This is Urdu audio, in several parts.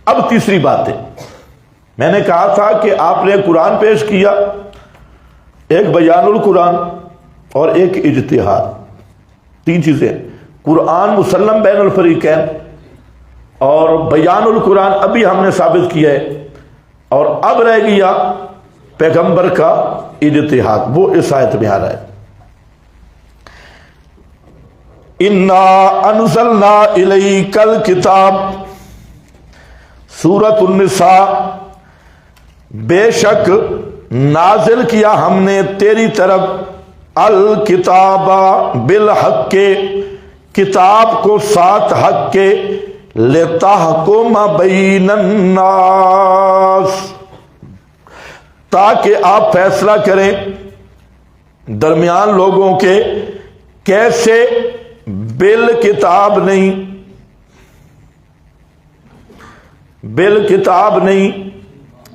اب تیسری بات ہے، میں نے کہا تھا کہ آپ نے قرآن پیش کیا، ایک بیان القرآن اور ایک اجتہاد، تین چیزیں، قرآن مسلم بین الفریقین اور بیان القرآن ابھی ہم نے ثابت کیا ہے، اور اب رہ گیا پیغمبر کا اجتہاد، وہ اس آیت میں آ رہا ہے۔ انا انزلنا الیک الکتاب، سورۃ النساء، بے شک نازل کیا ہم نے تیری طرف الکتاب بالحق کے، کتاب کو ساتھ حق کے، لتحکم بین الناس، تاکہ آپ فیصلہ کریں درمیان لوگوں کے، کیسے؟ بالکتاب نہیں، بالکتاب نہیں،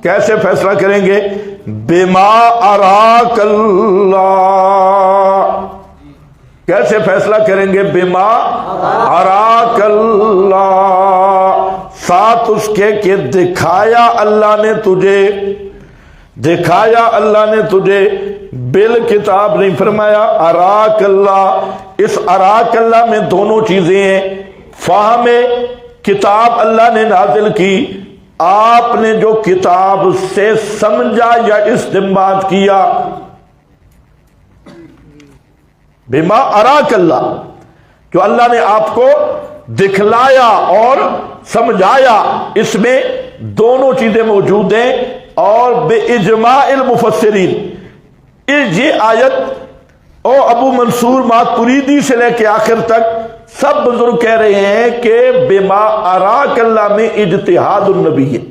کیسے فیصلہ کریں گے؟ بما اراک اللہ، کیسے فیصلہ کریں گے؟ بما اراک اللہ، ساتھ اس کے کہ دکھایا اللہ نے تجھے، دکھایا اللہ نے تجھے، بالکتاب نہیں فرمایا، اراک اللہ۔ اس اراک اللہ میں دونوں چیزیں ہیں، فہم کتاب اللہ نے نازل کی، آپ نے جو کتاب سے سمجھا یا استنباط کیا، بما اراک اللہ، جو اللہ نے آپ کو دکھلایا اور سمجھایا، اس میں دونوں چیزیں موجود ہیں۔ اور بے اجماع المفسرین، یہ آیت او ابو منصور ماتریدی سے لے کے آخر تک سب بزرگ کہہ رہے ہیں کہ بما اراک اللہ میں اجتہاد النبی ہے۔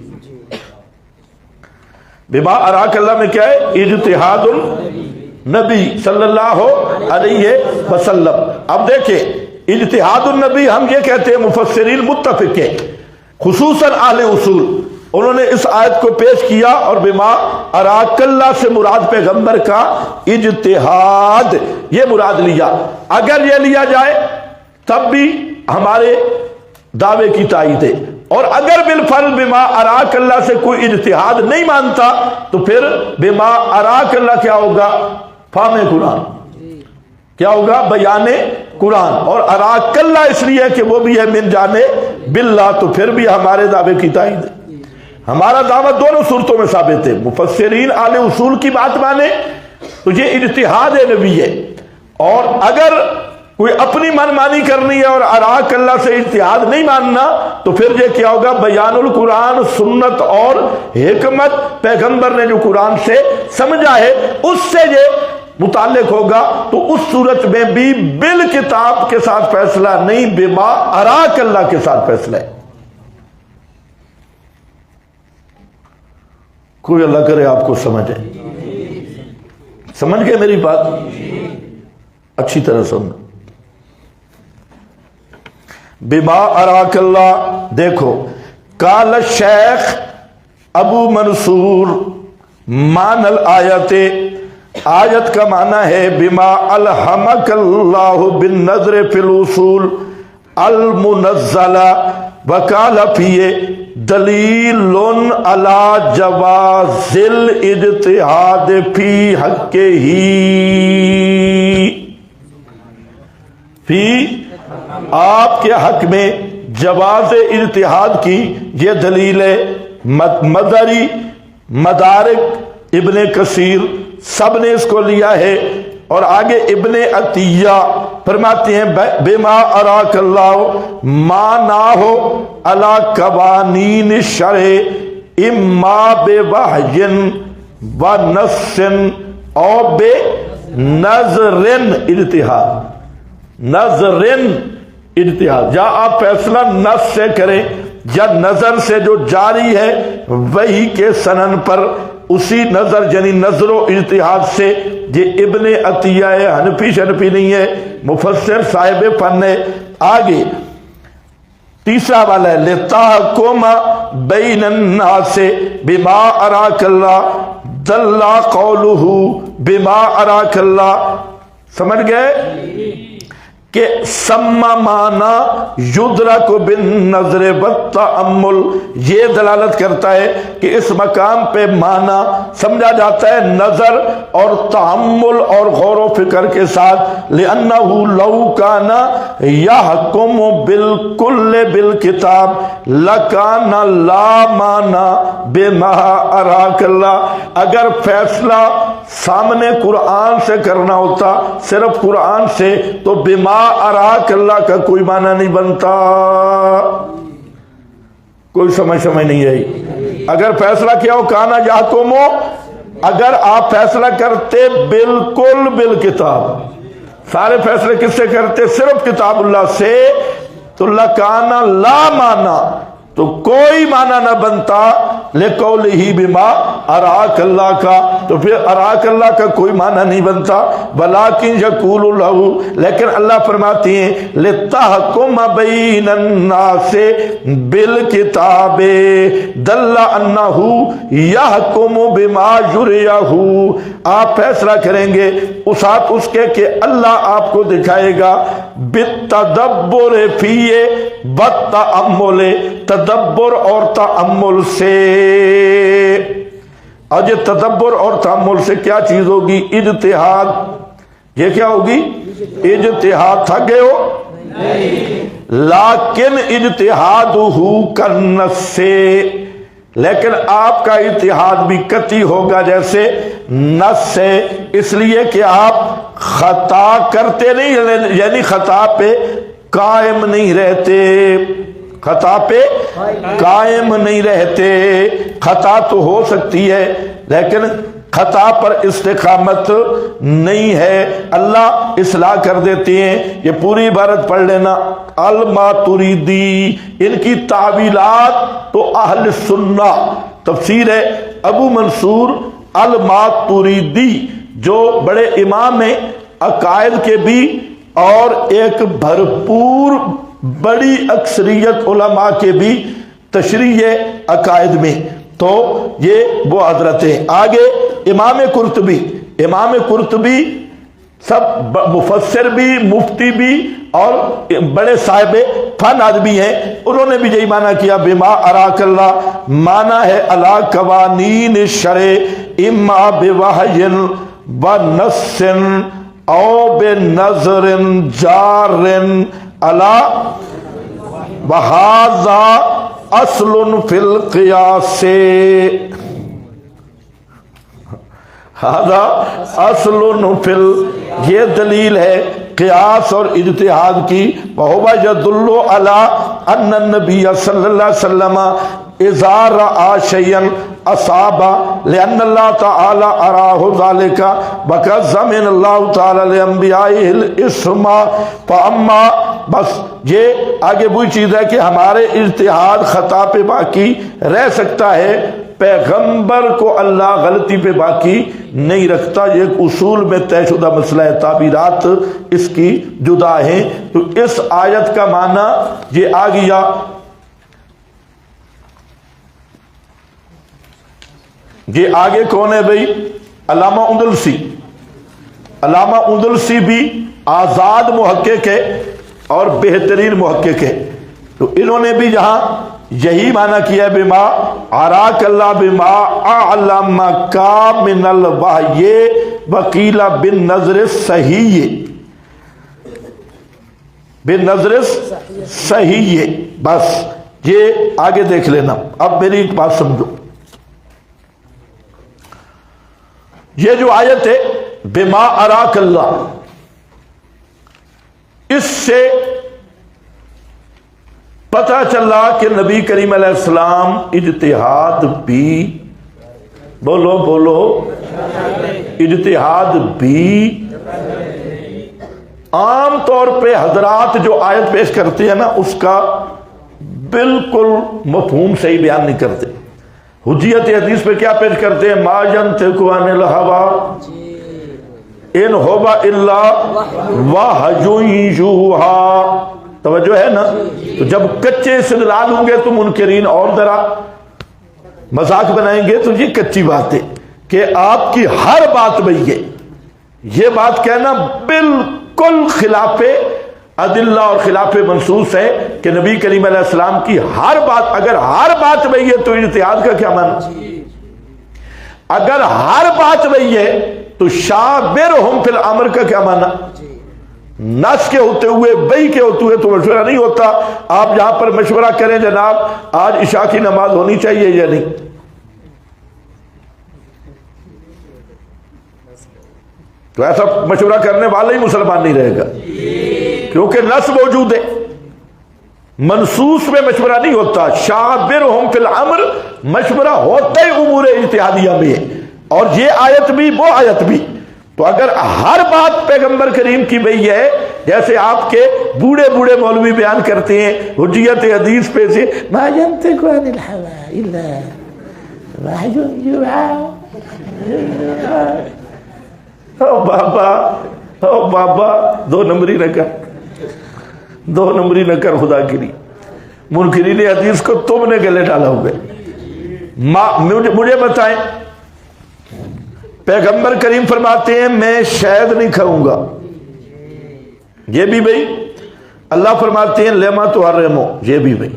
بما اراک اللہ میں کیا ہے؟ اجتہاد النبی صلی اللہ علیہ وسلم۔ اب دیکھیں، اجتہاد النبی ہم یہ کہتے ہیں، مفسرین متفق ہیں، خصوصاً اہل اصول، انہوں نے اس آیت کو پیش کیا اور بما اراک اللہ سے مراد پیغمبر کا اجتہاد یہ مراد لیا۔ اگر یہ لیا جائے تب بھی ہمارے دعوے کی تائید ہے، اور اگر بالفعل بما اراک اللہ سے کوئی اجتہاد نہیں مانتا تو پھر بما اراک اللہ کیا ہوگا؟ فہم قرآن، کیا ہوگا؟ بیان قرآن، اور اراک اللہ اس لیے کہ وہ بھی ہے من جانب اللہ، تو پھر بھی ہمارے دعوے کی تائید ہے۔ ہمارا دعویٰ دونوں صورتوں میں ثابت ہے، مفسرین اہل اصول کی بات مانے تو یہ اجتہاد نبی ہے، اور اگر کوئی اپنی من مانی کرنی ہے اور اراک اللہ سے اجتہاد نہیں ماننا تو پھر یہ کیا ہوگا؟ بیان القرآن، سنت اور حکمت، پیغمبر نے جو قرآن سے سمجھا ہے اس سے یہ متعلق ہوگا، تو اس صورت میں بھی بالکتاب کے ساتھ فیصلہ نہیں، بما اراک اللہ کے ساتھ فیصلہ ہے۔ کوئی اللہ کرے آپ کو سمجھے، سمجھ گئے میری بات؟ اچھی طرح سمجھ۔ بما اراک اللہ، دیکھو، قال الشیخ ابو منصور مان الآیت، آیت کا معنی ہے بما الہمک اللہ بالنظر فی الاصول المنزلہ، وقال فیہ دلیل علی جواز الاجتہاد فی حقہ، فی آپ کے حق میں جواز اجتہاد کی یہ دلیل ہے۔ مدری، مدارک، ابن کثیر سب نے اس کو لیا ہے، اور آگے ابن عطیہ فرماتے ہیں بما اراک اللہ ما نہ ہو علی قوانین الشرع اما بوحی و نص او بے نظرن اجتہاد، نظرن اجتہاد، یا آپ فیصلہ نص سے کریں یا نظر سے جو جاری ہے وہی کے سنن پر، اسی نظر یعنی نظر و اجتہاد سے۔ یہ ابن عطیہ ہے، حنفی شنفی نہیں ہے، مفسر صاحب فن ہے۔ آگے تیسرا والا ہے لتحکم بین الناس بما اراک اللہ، دل قولہ بما اراک اللہ، سمجھ گئے کہ سما مانا یدرک بالنظر والتأمل، یہ دلالت کرتا ہے کہ اس مقام پہ مانا سمجھا جاتا ہے نظر اور تأمل اور غور و فکر کے ساتھ، لأنہ لو کان یحکم بالکل بالکتاب لکان لا مانا بما اراک اللہ، اگر فیصلہ سامنے قرآن سے کرنا ہوتا صرف قرآن سے تو بما اراک اللہ کا کوئی معنی نہیں بنتا۔ کوئی سمجھ نہیں آئی؟ اگر فیصلہ کیا ہو کانا یحکمو، اگر آپ فیصلہ کرتے بالکل بالکتاب، سارے فیصلے کس سے کرتے؟ صرف کتاب اللہ سے، تو لکانا لا مانا، تو کوئی معنی نہ بنتا لقولہ بما اراک اللہ کا، تو پھر اراک اللہ کا کوئی معنی نہیں بنتا، ولیکن یقول لہ، لیکن اللہ فرماتی ہیں لتحکم بین الناس بالکتاب دل انہ یحکم بما یریہ، آپ فیصلہ کریں گے ساتھ اس کے کہ اللہ آپ کو دکھائے گا بالتدبر فیہ والتأمل، تدبر اور تأمل سے۔ اور یہ تدبر اور تأمل سے کیا چیز ہوگی؟ اجتہاد۔ یہ کیا ہوگی؟ اجتہاد۔ تھک گئے ہو؟ لیکن اجتہادہ کالنص سے، لیکن آپ کا اجتہاد بھی قطعی ہوگا جیسے نص سے، اس لیے کہ آپ خطا کرتے نہیں، یعنی خطا پہ قائم نہیں رہتے، خطا پہ قائم نہیں رہتے۔ خطا تو ہو سکتی ہے لیکن خطا پر استقامت نہیں ہے، اللہ اصلاح کر دیتے ہیں۔ یہ پوری عبارت پڑھ لینا، الماتریدی، ان کی تعویلات تو اہل سنہ، تفسیر ہے ابو منصور الماتریدی جو بڑے امام ہیں عقائد کے بھی، اور ایک بھرپور بڑی اکثریت علماء کے بھی تشریح عقائد میں، تو یہ وہ حضرت ہیں۔ آگے امام قرطبی، امام قرطبی سب مفسر بھی، مفتی بھی اور بڑے صاحب فن آدمی ہیں، انہوں نے بھی یہی معنی کیا بما اراک اللہ، معنی ہے علی قوانین الشرع اما بوحی ونص او بنظر جار علی وہذا اصل فی القیاس، ہذا اصل فی، یہ دلیل ہے قیاس اور اجتہاد کی، وہو یدل علی ان النبی صلی اللہ علیہ وسلم اذا رأى شيئا اصاب لان اللہ تعالی اراہ ذلك وقد ضمن اللہ تعالی لانبیائہ الاسم فاما، بس یہ آگے وہی چیز ہے کہ ہمارے اجتہاد خطا پہ باقی رہ سکتا ہے، پیغمبر کو اللہ غلطی پہ باقی نہیں رکھتا۔ یہ ایک اصول میں طے شدہ مسئلہ ہے، تعبیرات اس کی جدا ہیں۔ تو اس آیت کا معنی یہ آ گیا۔ یہ آگے کون ہے بھائی؟ علامہ اندلسی۔ علامہ اندلسی بھی آزاد محقق ہے اور بہترین محقق ہے، تو انہوں نے بھی یہاں یہی معنی کیا بما اراک اللہ بما اعلمک من الوحی وقیل بالنظر الصحیح، بالنظر صحیح۔ بس یہ آگے دیکھ لینا۔ اب میری ایک بات سمجھو، یہ جو آیت ہے بما اراک اللہ، اس سے پتہ چلا کہ نبی کریم علیہ السلام اجتہاد بھی، بولو بولو، اجتہاد بھی عام طور پہ حضرات جو آیت پیش کرتے ہیں نا اس کا بالکل مفہوم صحیح بیان نہیں کرتے۔ حجیت حدیث پہ کیا پیش کرتے ہیں؟ ما ینطق عن الہوی ان ہوا الا وحی یوحی، توجہ ہے نا؟ تو جب کچے استدلال ہوں گے تو منکرین اور ذرا مذاق بنائیں گے، تو یہ کچی بات ہے کہ آپ کی ہر بات بھئی ہے، یہ بات کہنا بالکل خلاف ادلہ اور خلاف منصوص ہے کہ نبی کریم علیہ السلام کی ہر بات، اگر ہر بات وہی ہے تو اجتہاد کا کیا معنی؟ اگر ہر بات وہی ہے تو شابرہم فی الامر کا کیا معنی؟ نس کے ہوتے ہوئے، بئی کے ہوتے ہوئے تو مشورہ نہیں ہوتا۔ آپ یہاں پر مشورہ کریں جناب آج عشاء کی نماز ہونی چاہیے یا نہیں، تو ایسا مشورہ کرنے والا ہی مسلمان نہیں رہے گا، کیونکہ نص موجود ہے۔ منصوص میں مشورہ نہیں ہوتا، شابرہم فی الامر مشورہ ہوتا ہی امور اجتہادیہ میں ہے، اور یہ آیت بھی وہ آیت بھی۔ تو اگر ہر بات پیغمبر کریم کی وہی ہے، جیسے آپ کے بوڑھے بوڑھے مولوی بیان کرتے ہیں حجیت حدیث پہ سے ما ينطق عن الهوى الا وحی یوحی، او بابا دو نمبری نہ کر خدا کے لیے، منکرین حدیث کو تم نے گلے ڈالا ہوگا۔ مجھے بتائیں، پیغمبر کریم فرماتے ہیں میں شہد نہیں کھاؤں گا، یہ بھی بھائی۔ اللہ فرماتے ہیں لما تحرمو، یہ بھی بھائی۔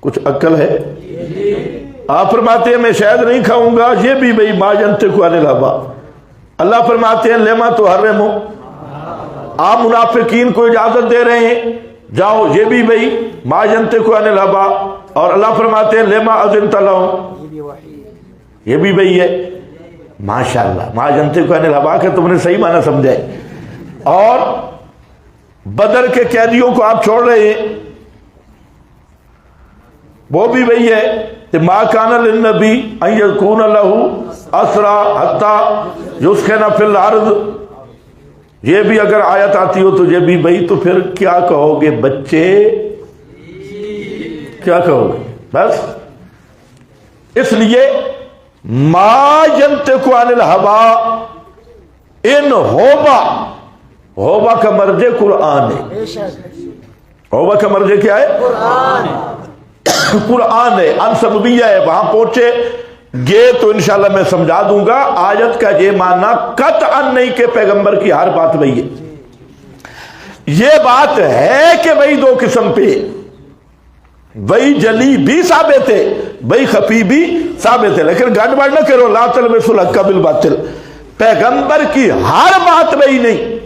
کچھ عقل ہے؟ آپ فرماتے ہیں میں شہد نہیں کھاؤں گا، یہ بھی بھائی ما ینطق عن الہوی۔ اللہ فرماتے ہیں لما تحرمو، آپ منافقین کو اجازت دے رہے ہیں جاؤ، یہ بھی بھائی ما ینطق عن الہوی۔ اور اللہ فرماتے ہیں لما اذنت لہم، یہ بھی بھائی ہے۔ ماشاءاللہ ما ینطق عن الہوی کہ تم نے صحیح معنی سمجھا ہے۔ اور بدر کے قیدیوں کو آپ چھوڑ رہے ہیں، وہ بھی وہی ہے کہ ما کان للنبی ان یکون لہ اسرا حتی یسخن فی الارض، یہ بھی اگر آیت آتی ہو تو یہ بھی بھائی، تو پھر کیا کہو گے بچے، کیا کہو گے؟ بس اس لیے ما ینطق عن الہوی ان ہوبا کا مرجع قرآن ہے۔ ہوبا کا مرجع کیا ہے؟ قرآن ہے، ان سببیہ ہے۔ وہاں پہنچے گے تو انشاءاللہ میں سمجھا دوں گا۔ آیت کا یہ معنی قطعاً نہیں کہ پیغمبر کی ہر بات وہی ہے، یہ بات ہے کہ وہی دو قسم پہ، وہی جلی بھی ثابت ہے، وہی خفی بھی ثابت ہے، لیکن گڑبڑ نہ کرو، لا تلبسوا الحق بالباطل۔ پیغمبر کی ہر بات وہی نہیں۔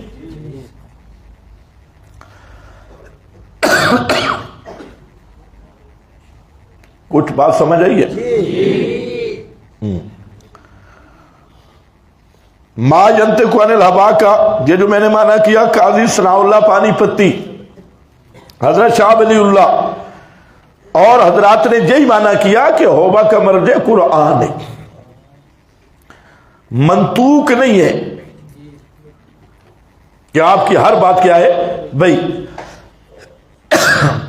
کچھ بات سمجھ آئی ہے؟ ما ینطق عن الہوی کا یہ جو میں نے معنی کیا، قاضی ثناء اللہ پانی پتی، حضرت شاہ ولی اللہ اور حضرات نے یہی معنی کیا کہ ہوبا کا مرجع قرآن ہے، منطوق نہیں ہے کہ آپ کی ہر بات کیا ہے بھائی۔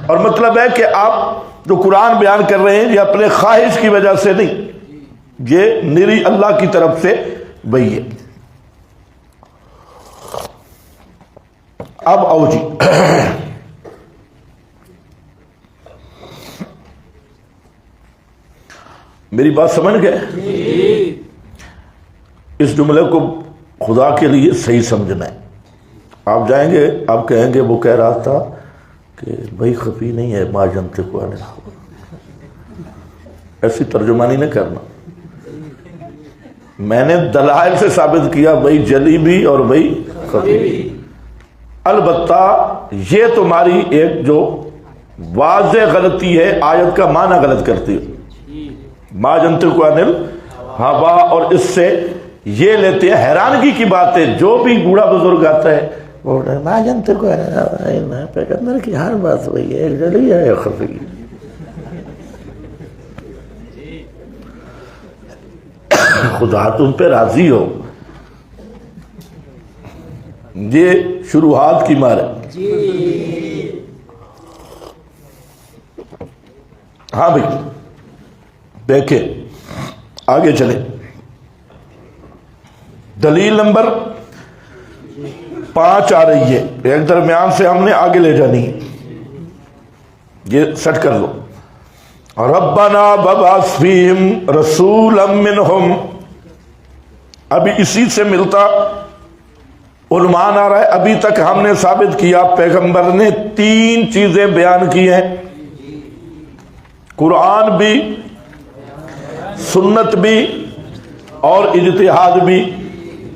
اور مطلب ہے کہ آپ جو قرآن بیان کر رہے ہیں یہ اپنے خواہش کی وجہ سے نہیں، یہ نری اللہ کی طرف سے بھائی ہے۔ اب آؤ جی، میری بات سمجھ گئے؟ اس جملے کو خدا کے لیے صحیح سمجھنا ہے۔ آپ جائیں گے، آپ کہیں گے وہ کہہ رہا تھا کہ بھائی خفی نہیں ہے ما ینطق عن الہوی، ایسی ترجمانی نہ کرنا۔ میں نے دلائل سے ثابت کیا بھائی جلی بھی اور بھائی خفی بھی۔ البتہ یہ تمہاری ایک جو واضح غلطی ہے، آیت کا معنی غلط کرتی ہے، ما ینطق عن الہوی، اور اس سے یہ لیتے ہیں حیرانگی کی بات ہے۔ جو بھی بوڑھا بزرگ آتا ہے وہ ما ینطق عن الہوی، پیغمبر کی ہر بات وہی ہے، ایک جلی ہے ایک خفی۔ خدا تم پہ راضی ہو، یہ شروحات کی مار ہے۔ ہاں بھائی دیکھیں آگے چلیں، دلیل نمبر 5 آ رہی ہے، ایک درمیان سے ہم نے آگے لے جانی ہے، یہ سیٹ کر لو۔ ربنا وابعث فیہم رسولا منہم، ابھی اسی سے ملتا عنوان آ رہا ہے. ابھی تک ہم نے ثابت کیا پیغمبر نے 3 چیزیں بیان کی ہیں، قرآن بھی، سنت بھی اور اجتہاد بھی.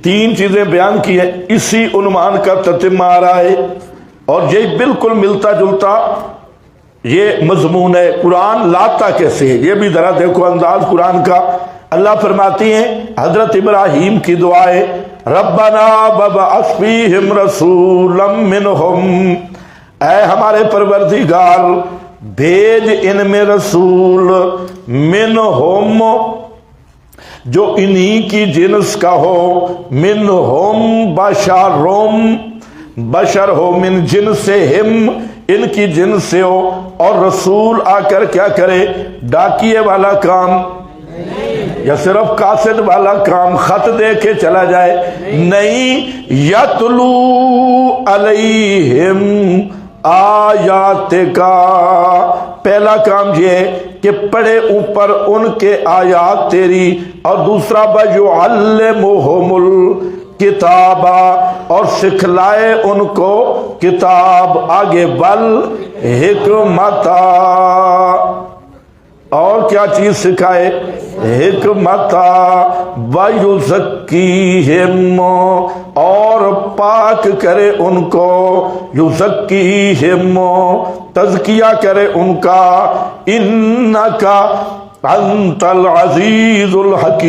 3 چیزیں بیان کی ہیں. اسی عنوان کا تتمہ آ رہا ہے اور یہ بالکل ملتا جلتا یہ مضمون ہے. قرآن لاتا کیسے ہے یہ بھی ذرا دیکھو انداز قرآن کا. اللہ فرماتی ہیں حضرت ابراہیم کی دعائیں، ربنا وابعث فیہم رسولا منہم، اے ہمارے پروردگار بھیج ان میں رسول، منہم جو انہی کی جنس کا ہو، منہم بشرم، بشر ہو، من جنسہم ان کی جنس سے ہو. اور رسول آ کر کیا کرے؟ ڈاکیے والا کام یا صرف قاصد والا کام، خط دے کے چلا جائے نہیں. یتلو علیہم آیات کا، پہلا کام یہ ہے کہ پڑھے اوپر ان کے آیات تیری. اور دوسرا وَيُعَلِّمُهُمُ الْكِتَابَ، اور سکھلائے ان کو کتاب. آگے وَالْحِکْمَةَ، اور کیا چیز سکھائے؟ حکمت. وَيُزَكِّيهِمْ، اور پاک کرے ان کو، یزکیہم تزکیہ کرے ان کا. انک انت العزیز الحکیم.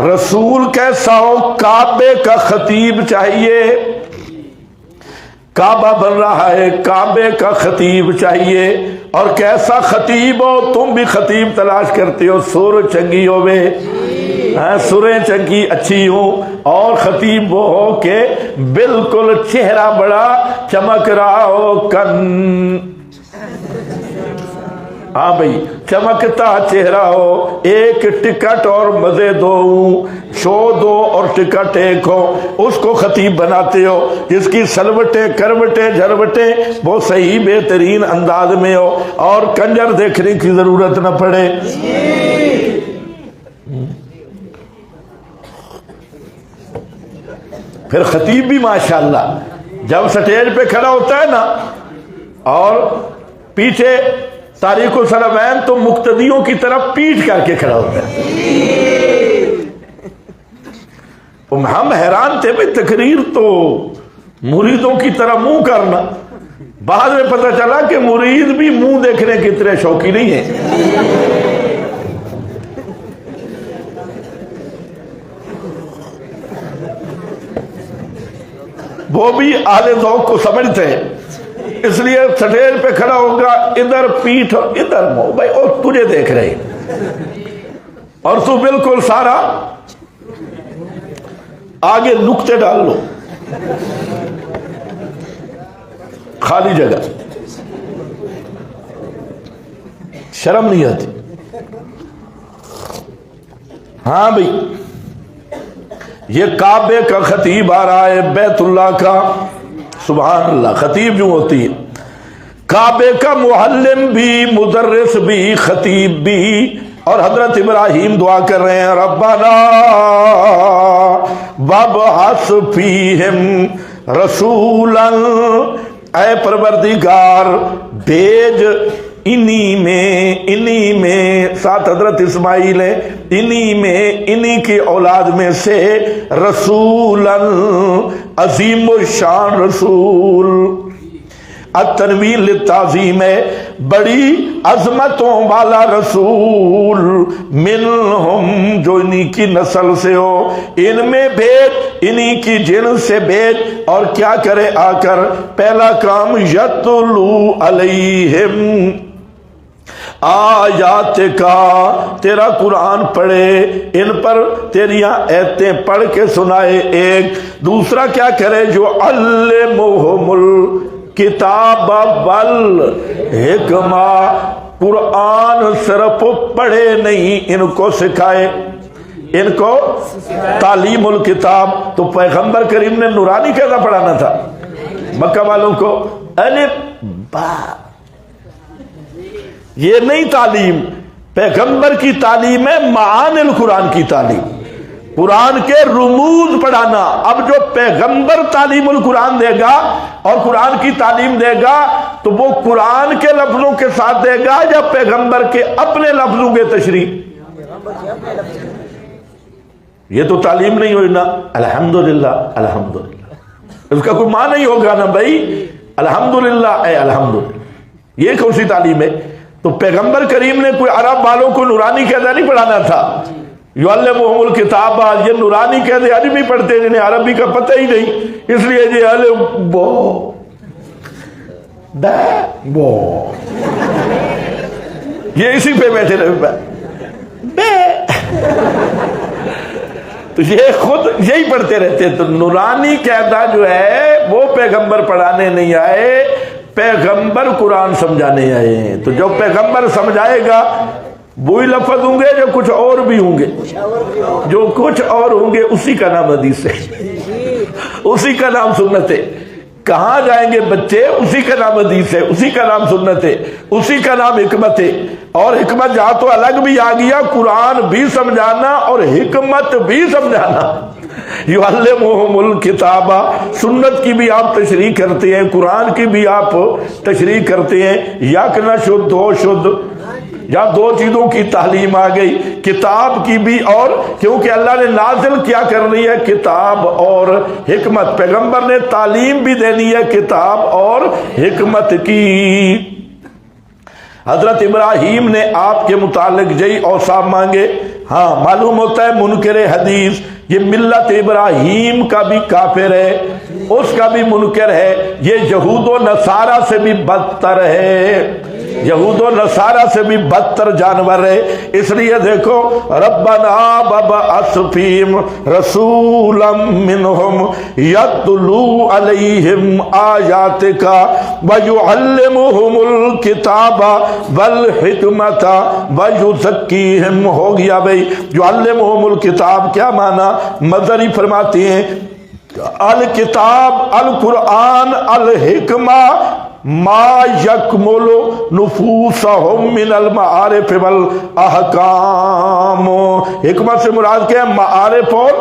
رسول کیسا ہو؟ کعبے کا خطیب چاہیے. کعبہ بن رہا ہے، کعبے کا خطیب چاہیے. اور کیسا خطیب ہو؟ تم بھی خطیب تلاش کرتے ہو، سر چنگی ہوئے، سریں چنگی اچھی ہوں. اور خطیب وہ ہو کہ بالکل چہرہ بڑا چمک رہا ہو، کن، ہاں بھئی چمکتا چہرہ ہو. ایک ٹکٹ اور مزے دو، شو دو اور ٹکٹ ایک ہو، اس کو خطیب بناتے ہو. جس کی سلوٹیں کروٹیں جھروٹیں وہ صحیح بہترین انداز میں ہو اور کنجر دیکھنے کی ضرورت نہ پڑے. پھر خطیب بھی ماشاءاللہ جب سٹیج پہ کھڑا ہوتا ہے نا اور پیچھے تاریخ الصلوین تو مقتدیوں کی طرف پیٹ کر کے کھڑا ہوتا ہے. ہم حیران تھے بھئی تقریر تو مریدوں کی طرح منہ کرنا. بعد میں پتہ چلا کہ مرید بھی منہ دیکھنے کی طرح شوقی نہیں ہے. وہ بھی اہل ذوق کو سمجھتے ہیں، اس لیے سٹیج پہ کھڑا ہوگا ادھر پیٹھ اور ادھر منہ، بھائی اور تجھے دیکھ رہے اور تو بالکل سارا آگے نقطے ڈال لو، خالی جگہ. شرم نہیں آتی؟ ہاں بھئی یہ کعبے کا خطیب آ رہا ہے، بیت اللہ کا. سبحان اللہ، خطیب جو ہوتی ہے کعبے کا معلم بھی، مدرس بھی، خطیب بھی. اور حضرت ابراہیم دعا کر رہے ہیں ربنا وابعث فیہم رسولا، اے پروردگار بھیج انہی میں ساتھ حضرت اسماعیل ہیں، انہی کی اولاد میں سے رسولا، عظیم الشان رسول. التنوین للتعظیم ہے، بڑی عظمتوں والا رسول. منہم، جو انہی کی نسل سے ہو، ان میں بھیج، انہی کی جنس سے بھیج. اور کیا کرے آ کر؟ پہلا کام یتلو علیہم آیات کا، تیرا قرآن پڑھے، ان پر تیری آیتیں پڑھ کے سنائے. ایک دوسرا کیا کرے؟ جو علمہم الکتاب والحکمہ، قرآن صرف پڑھے نہیں، ان کو سکھائے، ان کو تعلیم الکتاب. تو پیغمبر کریم نے نورانی کیسا پڑھانا تھا مکہ والوں کو؟ الف با، یہ نہیں تعلیم پیغمبر کی تعلیم ہے معانی القرآن کی تعلیم، قرآن کے رموز پڑھانا۔ اب جو پیغمبر تعلیم القرآن دے گا اور قرآن کی تعلیم دے گا تو وہ قرآن کے لفظوں کے ساتھ دے گا یا پیغمبر کے اپنے لفظوں کے تشریح؟ یہ تو تعلیم نہیں ہوئی نا، الحمدللہ الحمدللہ، اس کا کوئی معنی نہیں ہوگا نا بھائی، الحمدللہ اے الحمدللہ، یہ کون سی تعلیم ہے؟ تو پیغمبر کریم نے کوئی عرب والوں کو نورانی قاعدہ نہیں پڑھانا تھا، یعلمہم الکتاب، یہ نورانی قاعدے عربی پڑھتے جنہیں عربی کا پتہ ہی نہیں، اس لیے یہ الف بو دا بو، یہ اسی پہ بیٹھے رہے بے، تو یہ خود یہی پڑھتے رہتے۔ تو نورانی قاعدہ جو ہے وہ پیغمبر پڑھانے نہیں آئے، پیغمبر قرآن سمجھانے آئے ہیں۔ تو جو پیغمبر سمجھائے گا وہی لفظ ہوں گے جو کچھ اور بھی ہوں گے، جو کچھ اور ہوں گے اسی کا نام حدیث ہے، اسی کا نام سنت ہے۔ کہاں جائیں گے بچے؟ اسی کا نام حدیث ہے، اسی کا نام سنت ہے، اسی کا نام حکمت ہے۔ اور حکمت جہاں تو الگ بھی آ گیا، قرآن بھی سمجھانا اور حکمت بھی سمجھانا۔ یعلمہم الکتاب، سنت کی بھی آپ تشریح کرتے ہیں، قرآن کی بھی آپ تشریح کرتے ہیں، یک نہ شدھ ہو شدھ، یا دو چیزوں کی تعلیم آ گئی، کتاب کی بھی، اور کیونکہ اللہ نے نازل کیا کرنی ہے کتاب اور حکمت، پیغمبر نے تعلیم بھی دینی ہے کتاب اور حکمت کی۔ حضرت ابراہیم نے آپ کے متعلق یہی اوصاف مانگے۔ ہاں معلوم ہوتا ہے منکر حدیث یہ ملت ابراہیم کا بھی کافر ہے، اس کا بھی منکر ہے، یہ یہود و نصارہ سے بھی بدتر ہے، یہود و نصارہ سے بھی بدتر جانور ہے۔ اس لیے دیکھو ربنا وابعث فیہم رسولا منہم یتلو علیہم آیاتک ویعلمہم الکتاب والحکمت ویزکیہم۔ ہو گیا بھئی، یعلمہم الکتاب کیا معنی؟ مظہری فرماتے ہیں الکتاب القرآن، الحکمہ ما یکمل نفوسہم من المعارف والاحکام۔ حکمت سے مراد کیا ہے؟ معارف، اور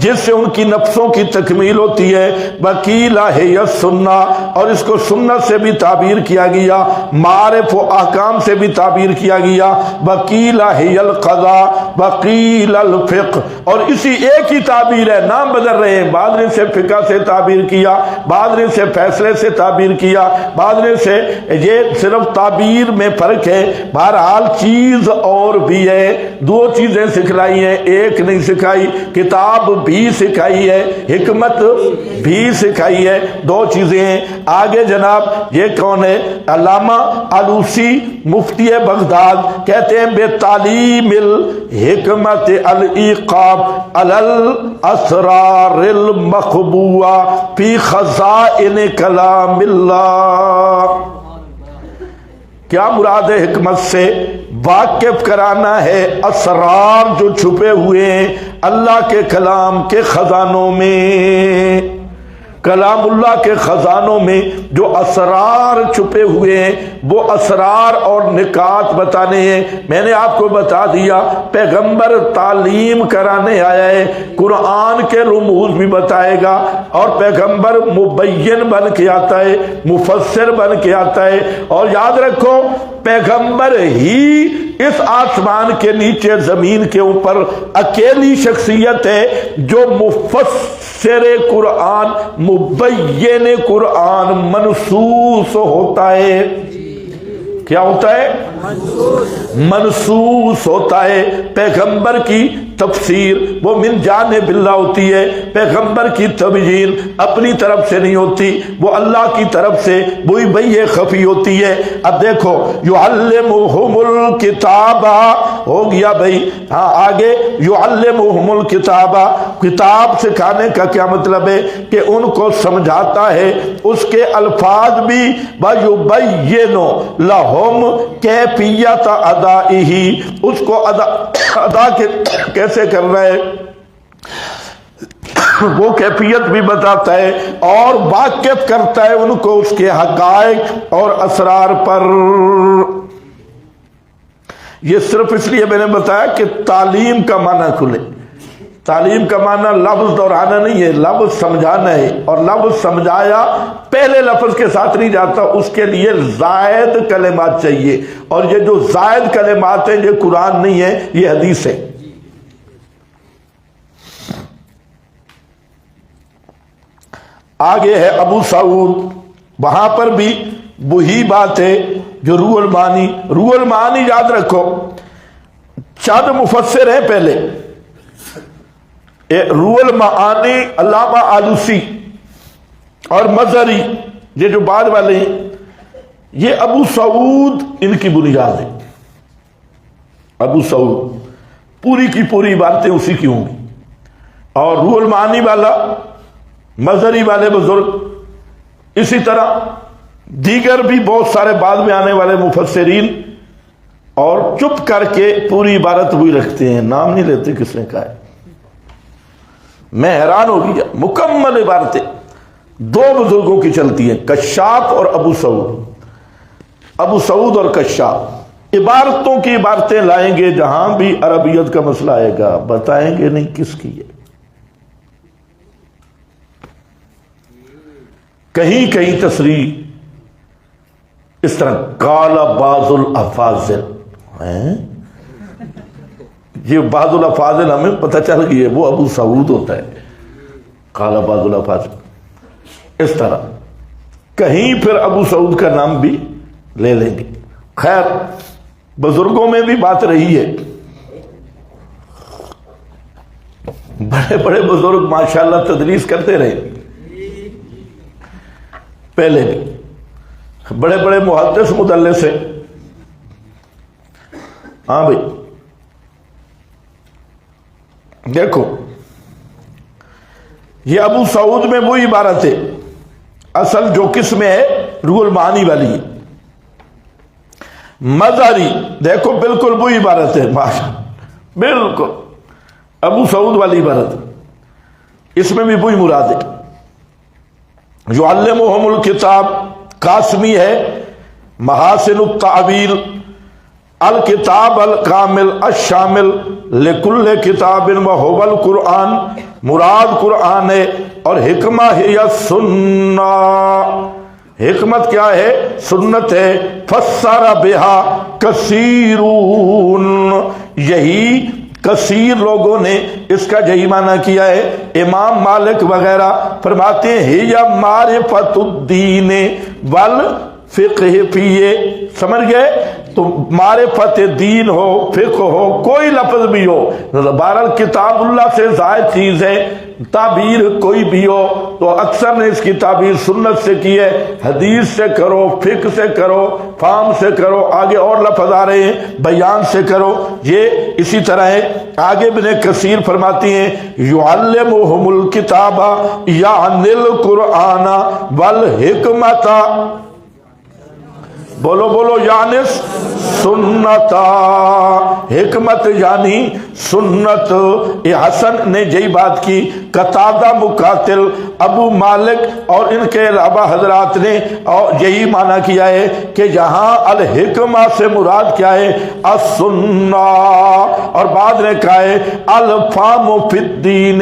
جس سے ان کی نفسوں کی تکمیل ہوتی ہے۔ وکیل ہے سنہ، اور اس کو سنت سے بھی تعبیر کیا گیا، معارف و احکام سے بھی تعبیر کیا گیا۔ وکیل ہے القضاء وکیل الفقہ، اور اسی ایک ہی تعبیر ہے، نام بدل رہے ہیں، بعض نے سے فقہ سے تعبیر کیا، بعض نے سے فیصلے سے تعبیر کیا، بعض نے سے، یہ صرف تعبیر میں فرق ہے۔ بہرحال چیز اور بھی ہے، دو چیزیں سکھلائی ہیں، ایک نہیں سکھائی، کتاب بھی سکھائی ہے، حکمت بھی سکھائی ہے، دو چیزیں ہیں۔ آگے جناب یہ کون ہے؟ علامہ آلوسی مفتی بغداد کہتے ہیں بے تعلیم الحکمت الایقاب علی الاسرار المخبوءہ فی خزائن کلام اللہ۔ کیا مراد ہے حکمت سے؟ واقف کرانا ہے اسرار جو چھپے ہوئے ہیں اللہ کے کلام کے خزانوں میں، کلام اللہ کے خزانوں میں جو اسرار چھپے ہوئے ہیں، وہ اسرار اور نکات بتانے ہیں۔ میں نے آپ کو بتا دیا پیغمبر تعلیم کرانے آیا ہے، قرآن کے رموز بھی بتائے گا، اور پیغمبر مبین بن کے آتا ہے، مفسر بن کے آتا ہے۔ اور یاد رکھو پیغمبر ہی اس آسمان کے نیچے زمین کے اوپر اکیلی شخصیت ہے جو مفسر قرآن، مبین قرآن منصوص ہوتا ہے۔ کیا ہوتا ہے؟ منصوص ہوتا ہے۔ پیغمبر کی تفسیر وہ من جانب اللہ ہوتی ہے، پیغمبر کی تبیین اپنی طرف سے نہیں ہوتی، وہ اللہ کی طرف سے وہی بھئی خفی ہوتی ہے۔ اب دیکھو یعلمہم الکتاب ہو گیا بھئی، ہاں آگے یعلمہم الکتاب، کتاب سکھانے کا کیا مطلب ہے؟ کہ ان کو سمجھاتا ہے، اس کے الفاظ بھی ویبین لہم کیفیت ادائہ، اس کو ادا کیسے کرنا ہے وہ کیفیت بھی بتاتا ہے، اور واقف کرتا ہے ان کو اس کے حقائق اور اسرار پر۔ یہ صرف اس لیے میں نے بتایا کہ تعلیم کا معنی کھلے. تعلیم کا معنی لفظ دہرانا نہیں ہے، لفظ سمجھانا ہے، اور لفظ سمجھایا پہلے لفظ کے ساتھ نہیں جاتا، اس کے لیے زائد کلمات چاہیے، اور یہ جو زائد کلمات ہیں یہ قرآن نہیں ہے، یہ حدیث ہے. آگے ہے ابو سعود، وہاں پر بھی وہی بات ہے جو روح المعانی. روح المعانی یاد رکھو، چند مفسر ہیں پہلے. روح المعانی علامہ آلوسی اور مظہری، یہ جو بعد والے ہیں، یہ ابو سعود ان کی بنیاد ہے. ابو سعود پوری کی پوری عبارتیں اسی کی ہوں گی. اور روح المعانی والا، مظہری والے بزرگ، اسی طرح دیگر بھی بہت سارے بعد میں آنے والے مفسرین، اور چپ کر کے پوری عبارت وہی رکھتے ہیں، نام نہیں لیتے کس نے کہا ہے. میں حیران ہو گیا، مکمل عبارتیں دو بزرگوں کی چلتی ہیں، کشاف اور ابو سعود. ابو سعود اور کشاف عبارتوں کی عبارتیں لائیں گے، جہاں بھی عربیت کا مسئلہ آئے گا بتائیں گے نہیں کس کی ہے. کہیں کہیں تصریح اس طرح قال بعض الافاضل، یہ بعض الافاضل ہمیں پتہ چل گئی ہے وہ ابو سعود ہوتا ہے. قال بعض الافاضل اس طرح، کہیں پھر ابو سعود کا نام بھی لے لیں گے. خیر، بزرگوں میں بھی بات رہی ہے. بڑے بڑے بزرگ ماشاءاللہ تدریس کرتے رہے پہلے بھی، بڑے بڑے محدث مدلس ہیں. ہاں بھائی دیکھو، یہ ابو سعود میں وہی عبارت ہے اصل جو کس میں ہے، روح المعانی والی ہے. مظہری دیکھو بالکل وہی عبارت ہے، بالکل ابو سعود والی عبارت، اس میں بھی وہی مراد ہے. یعلمہم الکتاب قاسمی ہے، محاسن التعویل، الکتاب الکامل الشامل لکل کتاب وہو القرآن، مراد قرآن ہے. اور حکمہ ہے سنہ، حکمت کیا ہے؟ سنت ہے. فسر بہا کثیرون، یہی کثیر لوگوں نے اس کا یہی معنی کیا ہے. امام مالک وغیرہ فرماتے ہیں یا معرفت الدین والفقہ فیہ، سمجھ گئے؟ تو معرفت دین ہو، فقہ ہو، کوئی لفظ بھی ہو، بہرحال کتاب اللہ سے زائد چیز ہے. تعبیر کوئی بھی ہو تو اکثر نے اس کی تعبیر سنت سے کی ہے. حدیث سے کرو، فقہ سے کرو، فہم سے کرو، آگے اور لفظ آ رہے ہیں، بیان سے کرو. یہ اسی طرح ہے. آگے ابن کثیر فرماتی ہیں یعلمہم الکتاب یعنی القرآن والحکمت، بولو بولو، یعنی سنتا، حکمت یعنی سنت. یہ حسن نے یہی بات کی. قتادہ، مقاتل، ابو مالک اور ان کے علاوہ حضرات نے اور یہی معنی کیا ہے کہ یہاں الحکمہ سے مراد کیا ہے؟ السنہ. اور بعد نے کہا ہے الفام فی الدین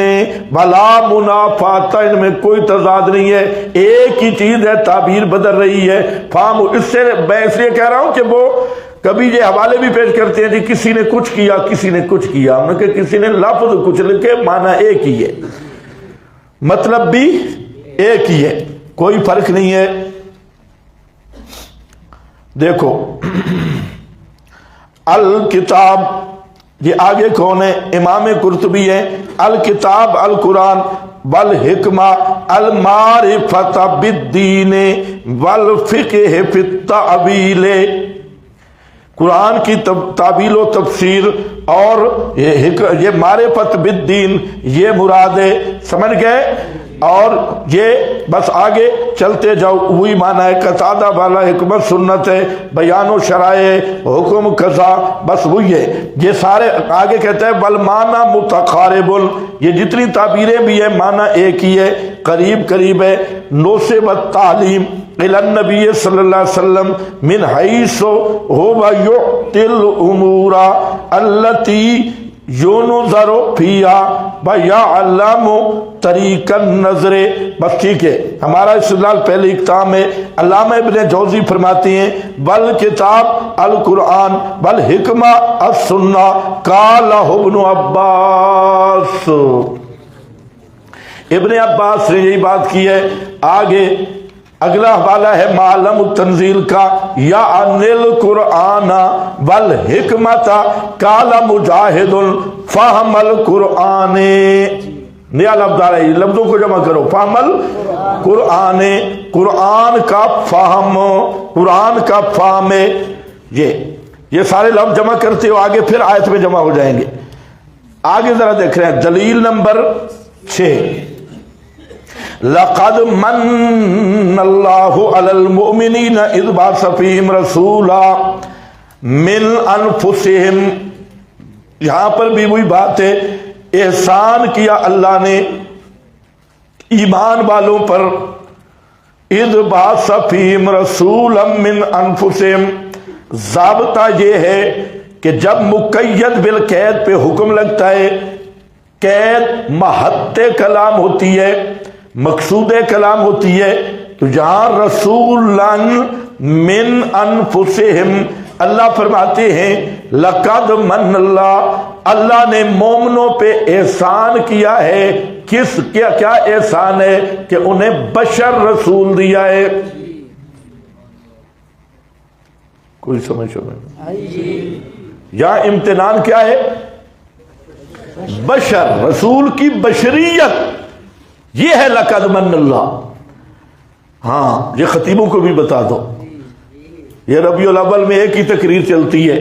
ولا منافات، ان میں کوئی تضاد نہیں ہے، ایک ہی چیز ہے، تعبیر بدل رہی ہے. فام، اس سے میں اس لیے کہہ رہا ہوں کہ وہ کبھی یہ حوالے بھی پیش کرتے ہیں جی کسی نے کچھ کیا، کسی نے کچھ کیا. ہم نے کہ کسی نے لفظ کچھ لکھے، معنی ایک ہی ہے، مطلب بھی ایک ہی ہے، کوئی فرق نہیں ہے. دیکھو الکتاب، یہ آگے کون ہے؟ امام قرطبی ہے. الکتاب القرآن والحکمہ المعرفت بالدین والفقہ فی التعویل، قرآن کی تعویل و تفسیر اور یہ معرفت بالدین، یہ مراد ہے. سمجھ گئے؟ اور یہ بس آگے چلتے جاؤ وہی معنی ہے قطادہ والا حکمت سنت ہے بیان و شرائع حکم قضا بس وہی ہے یہ سارے آگے کہتا ہے بل معنی متقارب یہ جتنی تعبیریں بھی ہیں معنی ایک ہی ہے قریب قریب ہے نوسب التعلیم الی النبی صلی اللہ علیہ وسلم من حیث هو یعطی الامور التي یونظر فیہا ویعلم طریق النظر بس ٹھیک ہے ہمارا استدلال پہلے اقتام ہے علامہ ابن جوزی فرماتے ہیں بل کتاب القرآن بل حکمہ السنہ قال ابن عباس ابن عباس نے یہی بات کی ہے آگے اگلا حوالہ ہے معلم التنزیل کا یا انل قرآن والحکمت قال مجاہد فہم القرآن نیا لفظ آ رہا ہے لفظوں کو جمع کرو فہم القرآن قرآن کا فہم قرآن کا فہم یہ سارے لفظ جمع کرتے ہو آگے پھر آیت میں جمع ہو جائیں گے آگے ذرا دیکھ رہے ہیں دلیل نمبر 6 لقد من اللہ علی المؤمنین اذ بعث فیہم رسولا من انفسہم یہاں پر بھی وہی بات ہے احسان کیا اللہ نے ایمان والوں پر اذ بعث فیہم رسولا من انفسہم ضابطہ یہ ہے کہ جب مقید بالقید پہ حکم لگتا ہے قید محط کلام ہوتی ہے مقصود کلام ہوتی ہے تو جہاں رسولا من انفسہم اللہ فرماتے ہیں لقد من اللہ نے مومنوں پہ احسان کیا ہے کیا احسان ہے کہ انہیں بشر رسول دیا ہے کوئی سمجھ یہاں امتنان کیا ہے بشر رسول کی بشریت یہ ہے لقد من اللہ ہاں یہ خطیبوں کو بھی بتا دو یہ ربیع الاول میں ایک ہی تقریر چلتی ہے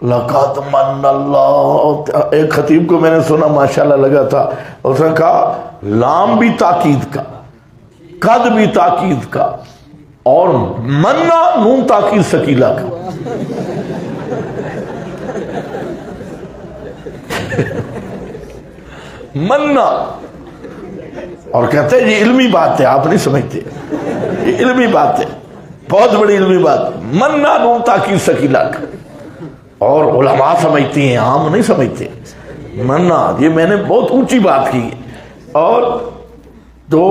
لقد من اللہ ایک خطیب کو میں نے سنا ماشاءاللہ لگا تھا اس نے کہا لام بھی تاکید کا قد بھی تاکید کا اور مننا نون تاکید ثقیلہ کا مننا اور کہتے ہیں یہ علمی بات ہے آپ نہیں سمجھتے یہ علمی بات ہے بہت بڑی علمی بات مننا نون تاکید ثقیلہ کا اور علماء سمجھتی ہیں عام نہیں سمجھتے مننا یہ میں نے بہت اونچی بات کی اور تو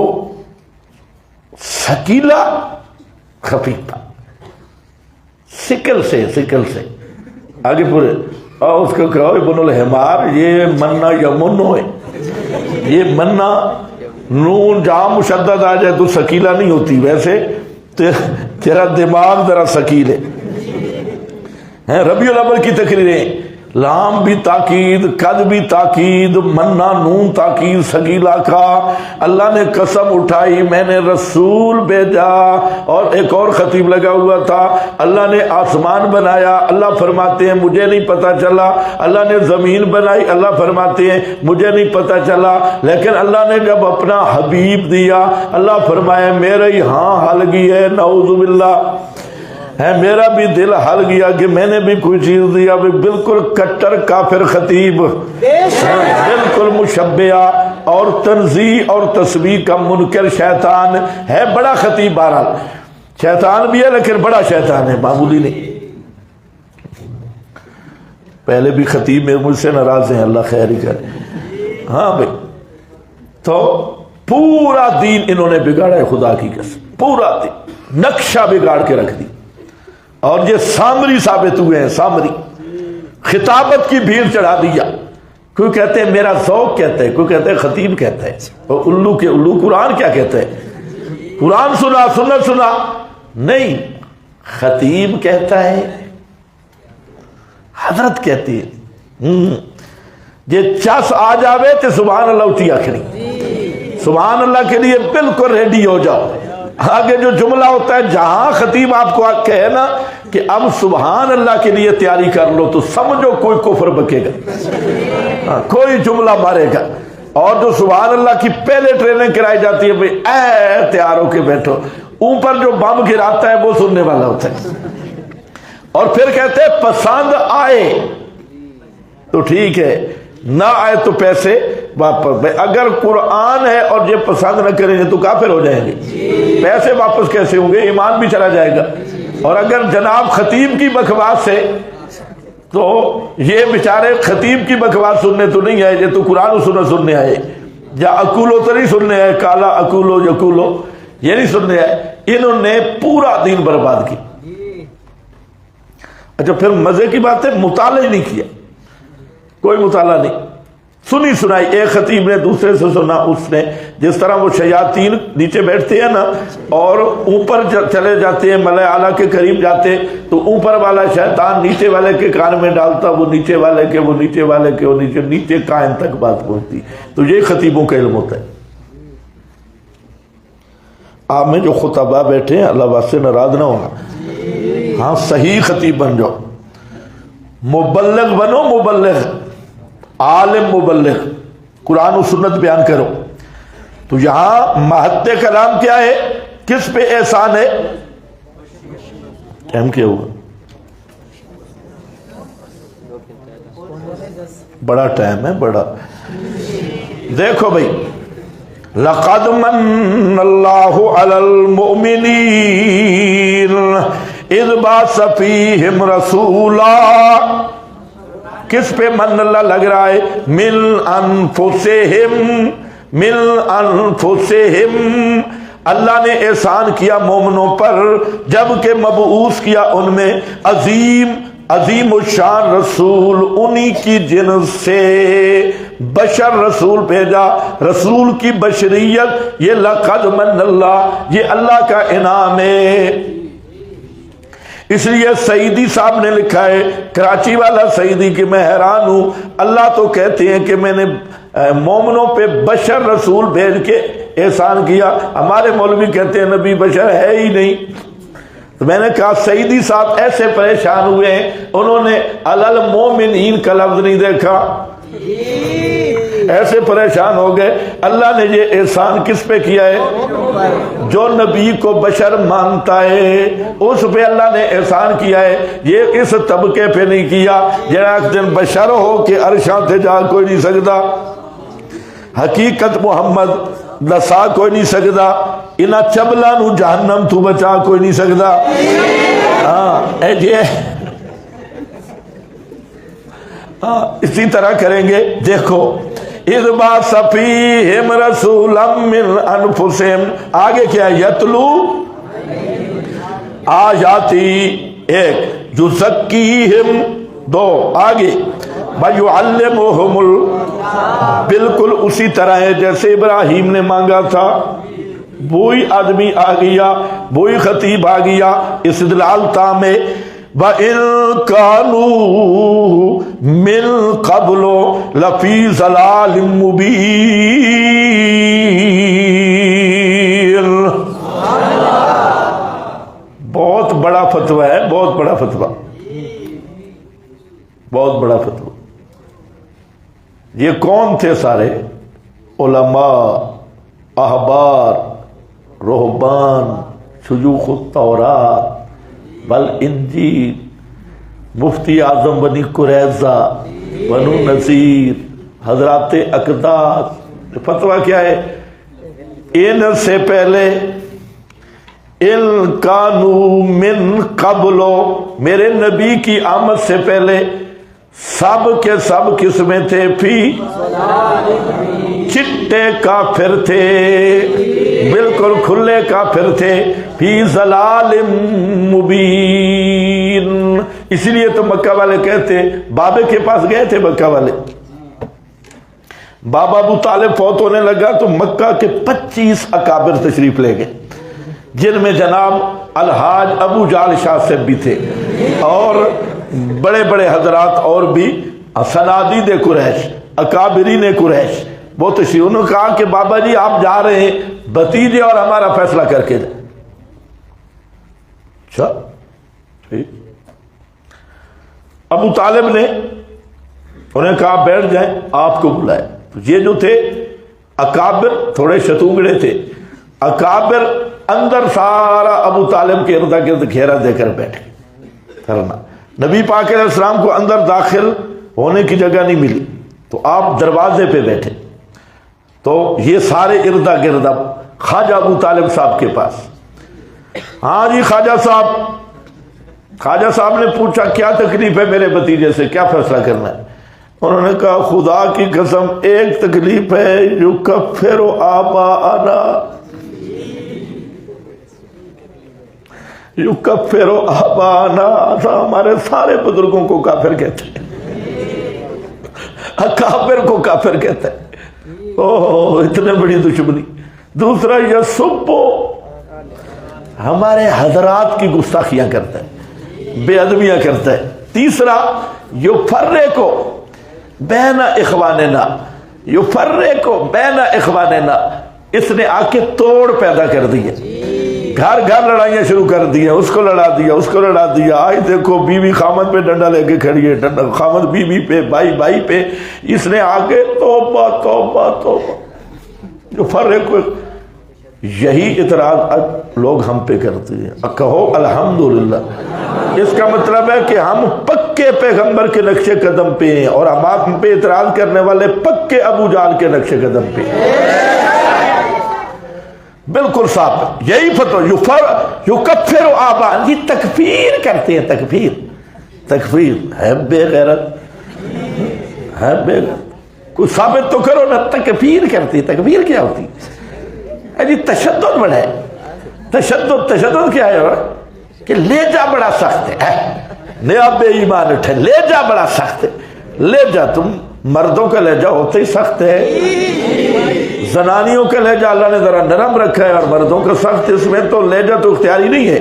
ثقیلہ خفیفہ سکل سے آگے پورے اور اس کو کہو ابن الحمار یہ مننا یا منو ہے یہ مننا نون جہاں مشدد آ جائے تو ثقیلہ نہیں ہوتی ویسے تیرا دماغ ذرا ثقیل ہے ربیع الاول کی تقریریں لام بھی تاکید قد بھی تاکید مننا نون تاکید ثقیلہ کا اللہ نے قسم اٹھائی میں نے رسول بھیجا اور ایک اور خطیب لگا ہوا تھا اللہ نے آسمان بنایا اللہ فرماتے ہیں مجھے نہیں پتا چلا اللہ نے زمین بنائی اللہ فرماتے ہیں مجھے نہیں پتا چلا لیکن اللہ نے جب اپنا حبیب دیا اللہ فرمایا میرے ہی ہاں حل گئی ہے نعوذ باللہ ہے میرا بھی دل ہل گیا کہ میں نے بھی کوئی چیز دیا بالکل کٹر کافر خطیب بالکل مشبہ اور تنزیہ اور تسبیح کا منکر شیطان ہے بڑا خطیب بہرحال شیطان بھی ہے لیکن بڑا شیطان ہے معمولی نہیں پہلے بھی خطیب میں مجھ سے ناراض ہیں اللہ خیر ہی کرے ہاں بھائی تو پورا دین انہوں نے بگاڑا ہے خدا کی قسم پورا دین نقشہ بگاڑ کے رکھ دی اور یہ سامری ثابت ہوئے ہیں سامری خطابت کی بھیڑ چڑھا دیا کوئی کہتے ہیں میرا ذوق کہتے ہیں کوئی کہتے ہیں خطیب کہتے ہیں اور الو کے الو قرآن کیا کہتے ہیں قرآن سنا سنت سنا نہیں خطیب کہتا ہے حضرت کہتی ہے یہ چس آ جاوے تو سبحان اللہ اٹھی آخری سبحان اللہ کے لیے بالکل ریڈی ہو جاؤ آگے جو جملہ ہوتا ہے جہاں خطیب آپ کو کہے نا کہ اب سبحان اللہ کے لیے تیاری کر لو تو سمجھو کوئی کفر بکے گا کوئی جملہ مارے گا اور جو سبحان اللہ کی پہلے ٹریننگ کرائی جاتی ہے بھئی اے تیار ہو کے بیٹھو، اوپر جو بم گراتا ہے وہ سننے والا ہوتا ہے، اور پھر کہتے ہیں پسند آئے تو ٹھیک ہے، نہ آئے تو پیسے واپس۔ اگر قرآن ہے اور یہ پسند نہ کریں گے تو کافر ہو جائیں گے، پیسے واپس کیسے ہوں گے؟ ایمان بھی چلا جائے گا۔ اور اگر جناب خطیب کی بکواس ہے تو یہ بیچارے خطیب کی بکواس سننے تو نہیں آئے، یہ تو قرآن و سنت سننے آئے، یا اکولو تو نہیں سننے آئے، کالا اکولو یکولو یہ نہیں سننے آئے، انہوں نے پورا دین برباد کی۔ اچھا پھر مزے کی بات ہے، مطالعہ ہی نہیں کیا، کوئی مطالعہ نہیں، سنی سنائی، ایک خطیب نے دوسرے سے سنا، اس نے جس طرح وہ شیاطین نیچے بیٹھتے ہیں نا اور اوپر چلے جاتے ہیں، ملائے اعلیٰ کے قریب جاتے تو اوپر والا شیطان نیچے والے کے کان میں ڈالتا، وہ نیچے والے کے، وہ نیچے والے کے، وہ نیچے کائن تک بات پہنچتی۔ تو یہ خطیبوں کا علم ہوتا ہے۔ آپ میں جو خطبہ بیٹھے ہیں اللہ واسطے ناراض نہ ہونا، ہاں صحیح خطیب بن جاؤ، مبلغ بنو، مبلغ عالم مبلغ، قرآن و سنت بیان کرو۔ تو یہاں مہد کلام کیا ہے؟ کس پہ احسان ہے؟ ٹائم کیا ہوا؟ بڑا ٹائم ہے بڑا۔ دیکھو بھائی، لقد من اللہ علی المؤمنین اذ بعث فیہم رسولا، کس پہ من اللہ لگ رہا ہے؟ من انفسہم، من انفسہم، اللہ نے احسان کیا مومنوں پر جب کہ مبعوث کیا ان میں عظیم الشان رسول، انہی کی جنس سے بشر رسول بھیجا، رسول کی بشریت، یہ لقد من اللہ، یہ اللہ کا انعام ہے۔ اس لیے سعیدی صاحب نے لکھا ہے، کراچی والا سعیدی، کہ میں حیران ہوں، اللہ تو کہتے ہیں کہ میں نے مومنوں پہ بشر رسول بھیج کے احسان کیا، ہمارے مولوی کہتے ہیں نبی بشر ہے ہی نہیں۔ تو میں نے کہا سعیدی صاحب ایسے پریشان ہوئے ہیں، انہوں نے علی المومنین کا لفظ نہیں دیکھا، ایسے پریشان ہو گئے۔ اللہ نے یہ احسان کس پہ کیا ہے؟ جو نبی کو بشر مانتا ہے اس پہ اللہ نے احسان کیا ہے، یہ اس طبقے پہ نہیں کیا جہاں ایک دن بشر ہو کہ عرشاں تے جا کوئی نہیں سکتا، حقیقت محمد دسا کوئی نہیں سکتا، انہاں چبلا نو جہنم تو بچا کوئی نہیں سکتا۔ اسی طرح کریں گے۔ دیکھو اذ بعث فیہم رسولا من انفسہم، آگے کیا؟ یتلو آیاتی، ایک یزکیہم، دو، آگے وَيُعَلِّمُهُمُ بالکل اسی طرح ہے جیسے ابراہیم نے مانگا تھا، وہی آدمی آ گیا، وہی خطیب آ گیا، استدلال تام ہے۔ وَإِن كَانُوا مِن قَبْلُ لَفِي ضَلَالٍ مُّبِينٍ، بہت بڑا فتویٰ ہے، بہت بڑا فتویٰ، بہت بڑا فتویٰ۔ یہ کون تھے سارے؟ علماء، احبار، رہبان، شیوخ التورات والانجیل، مفتی اعظم بنی قریظہ، بنو نذیر، حضرات اقداس۔ فتویٰ کیا ہے؟ ان سے پہلے، ان کانوا من قبل، میرے نبی کی آمد سے پہلے سب کے سب قسمیں تھے، فی چٹے کافر تھے، بالکل کھلے کافر تھے، فی ضلال مبین۔ اسی لیے تو مکہ والے کہتے، بابے کے پاس گئے تھے مکہ والے، بابا ابو طالب فوت ہونے لگا تو مکہ کے 25 اکابر تشریف لے گئے، جن میں جناب الحاج ابو جعل شاہ سے بھی تھے، اور بڑے بڑے حضرات اور بھی، سنادید قریش، اکابرین قریش، وہ تشریف۔ انہوں نے کہا کہ بابا جی آپ جا رہے ہیں، بھتیجے اور ہمارا فیصلہ کر کے جائیں۔ اچھا ٹھیک۔ ابو طالب نے انہیں کہا بیٹھ جائیں، آپ کو بلائے۔ تو یہ جو تھے اکابر تھوڑے شتونگڑے تھے، اکابر اندر سارا ابو طالب کے ارد گرد گھیرا دے کر بیٹھے کرنا. نبی پاک علیہ السلام کو اندر داخل ہونے کی جگہ نہیں ملی تو آپ دروازے پہ بیٹھے، تو یہ سارے ارد گرد اب خواجہ ابو طالب صاحب کے پاس. ہاں جی خواجہ صاحب نے پوچھا کیا تکلیف ہے میرے بھتیجے سے، کیا فیصلہ کرنا ہے؟ انہوں نے کہا خدا کی قسم ایک تکلیف ہے، یکفر آباءنا، یکفر آباءنا، ہمارے سارے بزرگوں کو کافر کہتے ہیں، اکابر کو کافر کہتے ہیں. اوہ اتنے بڑی دشمنی. دوسرا یسبو، ہمارے حضرات کی گستاخیاں کرتا ہے، بے ادبیاں کرتا ہے. تیسرا یفرقو بین اخواننا، یفرقو بین اخواننا، اس نے آ کے توڑ پیدا کر دی ہے، گھر گھر لڑائیاں شروع کر دی ہیں، اس کو لڑا دیا اس کو لڑا دیا. آج دیکھو بیوی خامد پہ ڈنڈا لے کے کھڑی ہے، ڈنڈا خامد بیوی پہ، بھائی بھائی پہ. اس نے آگے توبہ توبہ توبہ. جو فرق، یہی اعتراض اب لوگ ہم پہ کرتے ہیں. کہو الحمدللہ. اس کا مطلب ہے کہ ہم پکے پیغمبر کے نقش قدم پہ ہیں اور ہم پہ اعتراض کرنے والے پکے ابو جہل کے نقش قدم پہ ہیں. بالکل صاحب یہی فتو. یکفر آبا، یہ تکفیر کرتے ہیں، تکفیر ہے بے غیرت، ہے بے غیرت. کوئی ثابت تو کرو نا. تکفیر کرتی، تکفیر کیا ہوتی ہے؟ تشدد بڑا ہے. تشدد کیا ہے کہ لیجا بڑا سخت ہے. نیا بے ایمان اٹھے، لیجا بڑا سخت ہے. لیجا، تم مردوں کا لہجہ ہوتا ہی سخت ہے، زنانیوں کا لہجہ اللہ نے ذرا نرم رکھا ہے اور مردوں کا سخت. اس میں تو لہجہ تو اختیاری نہیں ہے.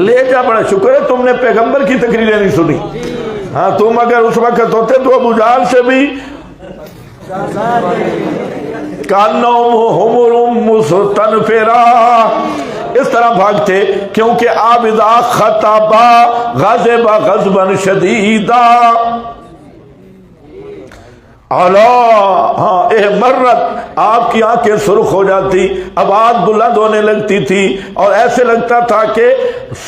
لہجہ بڑا، شکر ہے تم نے پیغمبر کی تقریریں نہیں سنی. ہاں تم اگر اس وقت ہوتے تو ابو جہل سے بھی کانہم حمر مستنفرا اس طرح بھاگتے، کیونکہ آپ اذا خطبا غضب غضبا شدیدا مرت، آپ کی آنکھیں سرخ ہو جاتی، آواز بلند ہونے لگتی تھی اور ایسے لگتا تھا کہ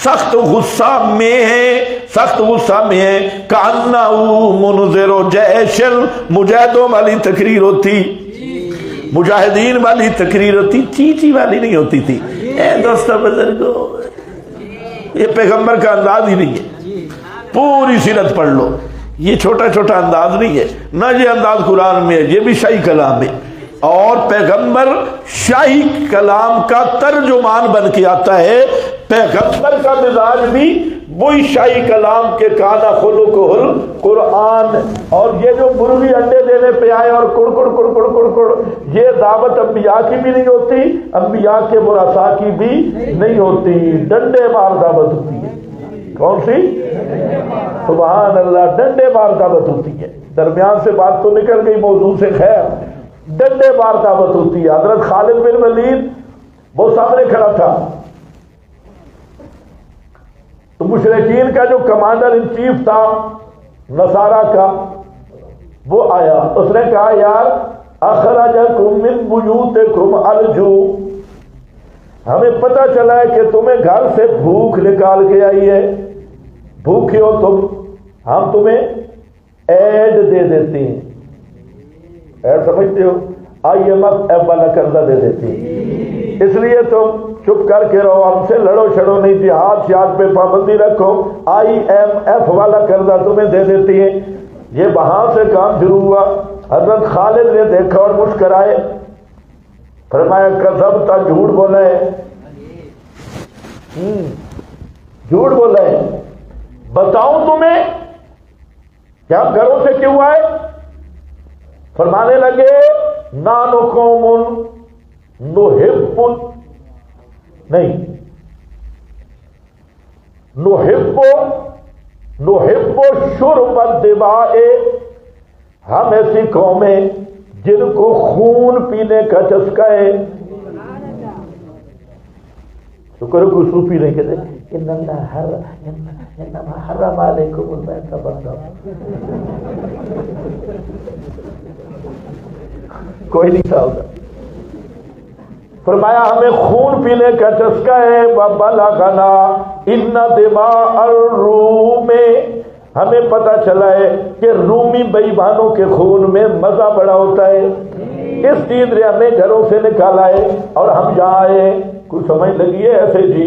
سخت غصہ میں ہے، سخت غصہ میں ہے. کأنہو منذر جیش، مجاہدوں والی تقریر ہوتی، مجاہدین والی تقریر ہوتی، چیچی والی نہیں ہوتی تھی. اے دوستو بزرگو، یہ پیغمبر کا انداز ہی نہیں ہے. پوری سیرت پڑھ لو، یہ چھوٹا چھوٹا انداز نہیں ہے. نہ یہ انداز قرآن میں ہے، یہ بھی شاہی کلام ہے. اور پیغمبر شاہی کلام کا ترجمان بن کے آتا ہے. پیغمبر کا مزاج بھی وہی شاہی کلام کے کانا خلقہ القرآن. اور یہ جو مروی انڈے دینے پہ آئے اور کڑ کڑ کڑ کڑ کڑ کڑ، یہ دعوت انبیاء کی بھی نہیں ہوتی، انبیاء کے مراسا کی بھی نہیں ہوتی. ڈنڈے مار دعوت ہوتی ہے. کون سی؟ سبحان اللہ، ڈنڈے مار دعوت ہوتی ہے. درمیان سے بات تو نکل گئی موضوع سے، خیر ڈنڈے مار دعوت ہوتی ہے. حضرت خالد بن ولید وہ سامنے کھڑا تھا، تو مشرکین کا جو کمانڈر ان چیف تھا نصارہ کا، وہ آیا. اس نے کہا یار اخرجکم من بیوتکم الجوع، ہمیں پتہ چلا ہے کہ تمہیں گھر سے بھوک نکال کے آئی ہے، بھوکے ہو تم، ہم تمہیں ایڈ دے دیتے ہیں. ایڈ سمجھتے ہو؟ IMF والا قرضہ دے دیتے ہیں، اس لیے تم چپ کر کے رہو، ہم سے لڑو شڑو نہیں، جہاد شاد پہ پابندی رکھو. IMF والا قرضہ تمہیں دے دیتی ہیں. یہ وہاں سے کام شروع ہوا. حضرت خالد نے دیکھا اور مسکرائے، فرمایا کذبت، جھوٹ بولا ہے، جھوٹ بولا ہے. بتاؤں تمہیں کہ ہم گھروں سے کیوں آئے؟ فرمانے لگے نحن قوم نحب، نہیں، نحب شرب الدماء، ہم ایسی قومیں جن کو خون پینے کا چسکا ہے. شکر کو صوفی نہیں کہتے انما حرم علیکم المیت والدم، کوئی نہیں تھا ہوگا. فرمایا ہمیں خون پینے کا چسکا ہے، وَبَلَغَنَا إِنَّ دِمَاءَ الرُّومِ، ہمیں پتہ چلا ہے کہ رومی بےایمانوں کے خون میں مزہ بڑا ہوتا ہے، اس چیز نے ہمیں گھروں سے نکالا ہے اور ہم جہاں آئے۔ کچھ سمجھ لگی ہے ایسے جی؟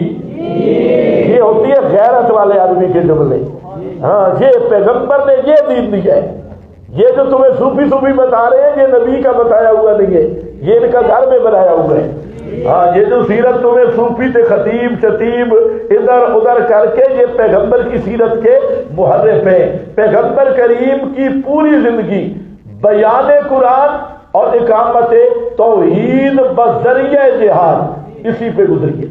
یہ ہوتی ہے غیرت والے آدمی کے جملے۔ ہاں، یہ پیغمبر نے یہ دین دیا ہے، یہ جو تمہیں صوفی بتا رہے ہیں یہ نبی کا بتایا ہوا نہیں ہے، یہ ان کا گھر میں بنایا ہوا ہے۔ ہاں، یہ جو سیرت تمہیں صوفی سے خطیب شتیب ادھر ادھر کر کے، یہ پیغمبر کی سیرت کے محرف ہیں۔ پیغمبر کریم کی پوری زندگی بیان قرآن اور اقامت توحید بذریعہ جہاد اسی پہ گزری ہے۔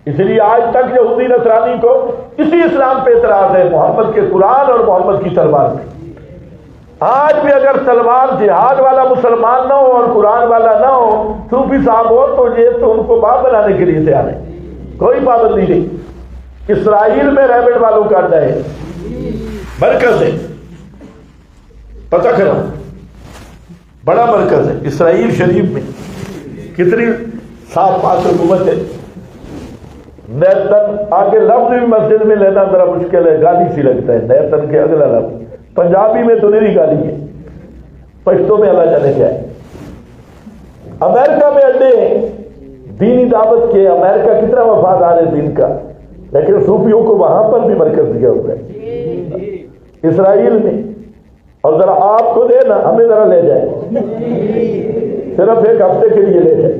اس لیے آج تک یہودی نصرانی کو اسی اسلام پہ اعتراض ہے، محمد کے قرآن اور محمد کی تلوار پہ۔ آج بھی اگر تلوار جہاد والا مسلمان نہ ہو اور قرآن والا نہ ہو، صوفی صاحب ہو، تو یہ تو ان کو باپ بنانے کے لیے تیار ہے، کوئی پابندی نہیں۔ اسرائیل میں ریبٹ والوں کا اڈا ہے، مرکز ہے، پتہ کرو، بڑا مرکز ہے اسرائیل شریف میں۔ کتنی صاف پاک حکومت ہے۔ نیتن آگے لفظ بھی مسجد میں لینا ذرا مشکل ہے، گالی سی لگتا ہے، نیتن کے اگلا لفظ پنجابی میں تو نہیں گالی ہے، پشتوں میں اللہ جانے کیا ہے۔ امریکہ میں اڈے ہیں دینی دعوت کے، امریکہ کتنا وفادار ہے دین کا، لیکن صوفیوں کو وہاں پر بھی مرکز دیا ہوا ہے اسرائیل میں۔ اور ذرا آپ کو دے نا، ہمیں ذرا لے جائے، صرف ایک ہفتے کے لیے لے جائے۔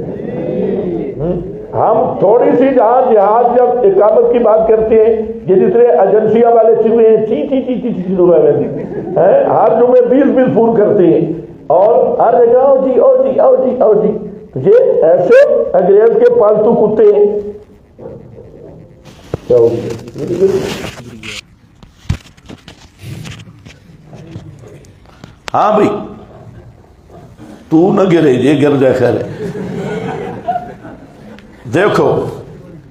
ہم تھوڑی سی جہاں جہاد جب اقامت کی بات کرتے ہیں، یہ جتنے ایجنسیاں والے چوہے ہیں چی چی چی چی چی ہر جمعے 20 فون کرتے ہیں، اور ہر جگہ او جی او جی او جی او جی، یہ ایسے انگریز کے پالتو کتے ہیں۔ ہاں بھائی تو نہ گرے، یہ گر جائے، خیر ہے۔ دیکھو